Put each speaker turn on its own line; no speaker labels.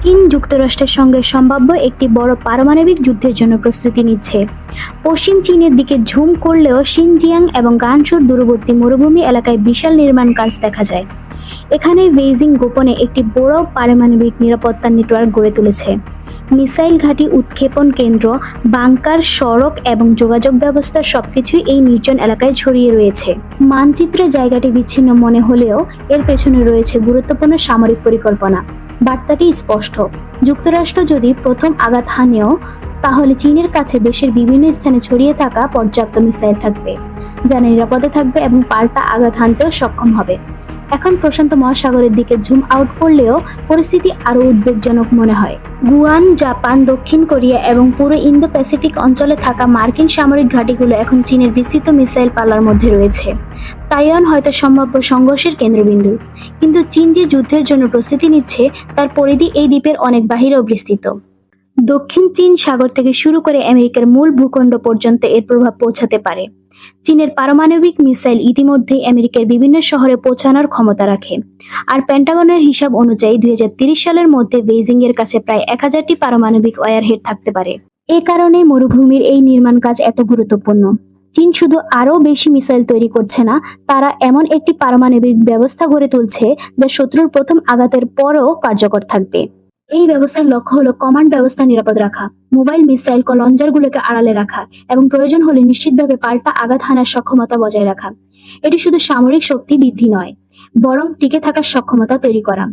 চীন যুক্তরাষ্ট্রের সঙ্গে সম্ভাব্য একটি বড় পারমাণবিক যুদ্ধের জন্য প্রস্তুতি নিচ্ছে। পশ্চিম চীনের দিকে ঝুম করলেও শিনজিয়াং এবং গানসুর দূরবর্তী মরুভূমি এলাকায় বিশাল নির্মাণ কাজ দেখা যায়। এখানে বেইজিং গোপনে একটি বড় পারমাণবিক নিরাপত্তা নেটওয়ার্ক গড়ে তুলেছে। মিসাইল ঘাঁটি, উৎক্ষেপণ কেন্দ্র, বাংকার, সড়ক এবং যোগাযোগ ব্যবস্থা সবকিছুই এই নির্জন এলাকায় ছড়িয়ে রয়েছে। মানচিত্রে জায়গাটি বিচ্ছিন্ন মনে হলেও এর পেছনে রয়েছে গুরুত্বপূর্ণ সামরিক পরিকল্পনা। বার্তাটি স্পষ্ট, যুক্তরাষ্ট্র যদি প্রথম আঘাত হানেও, তাহলে চীনের কাছে দেশের বিভিন্ন স্থানে ছড়িয়ে থাকা পর্যাপ্ত মিসাইল থাকবে, যা নিরাপদে থাকবে এবং পাল্টা আঘাত হানতেও সক্ষম হবে। এখন প্রশান্ত মহাসাগরের দিকে জুম আউট করলেও পরিস্থিতি আরও উদ্বেগজনক মনে হয়। গুয়ান, জাপান, দক্ষিণ কোরিয়া এবং পুরো ইন্দো প্যাসিফিক অঞ্চলে থাকা মার্কিন সামরিক ঘাঁটিগুলো এখন চীনের বিস্তৃত মিসাইল পাল্লার মধ্যে রয়েছে। তাইওয়ান হয়তো সম্ভাব্য সংঘর্ষের কেন্দ্রবিন্দু, কিন্তু চীন যে যুদ্ধের জন্য প্রস্তুতি নিচ্ছে তার পরিধি এই দ্বীপের অনেক বাহিরেও বিস্তৃত। দক্ষিণ চীন সাগর থেকে শুরু করে আমেরিকার মূল ভূখণ্ড পর্যন্ত এর প্রভাব পৌঁছাতে পারে। চীনের পারমাণবিক মিসাইল ইতিমধ্যেই আমেরিকার বিভিন্ন শহরে পৌঁছানোর ক্ষমতা রাখে। আর পেন্টাগনের হিসাব অনুযায়ী 2030 সালের মধ্যে বেইজিং এর কাছে প্রায় 1000টি পারমাণবিক ওয়ারহেড থাকতে পারে। এ কারণে মরুভূমির এই নির্মাণ কাজ এত গুরুত্বপূর্ণ। চীন শুধু আরও বেশি মিসাইল তৈরি করছে না, তারা এমন একটি পারমাণবিক ব্যবস্থা গড়ে তুলছে যা শত্রুর প্রথম আঘাতের পরও কার্যকর থাকবে। এই ব্যবস্থার লক্ষ্য হলো কমান্ড ব্যবস্থা নিরাপদ রাখা, মোবাইল মিসাইল লঞ্চারগুলোকে আড়ালে রাখা এবং প্রয়োজন হলে নিশ্চিতভাবে পাল্টা আঘাত হানার সক্ষমতা বজায় রাখা। এটি শুধু সামরিক শক্তি বৃদ্ধি নয়, বরং টিকে থাকার সক্ষমতা তৈরি করা।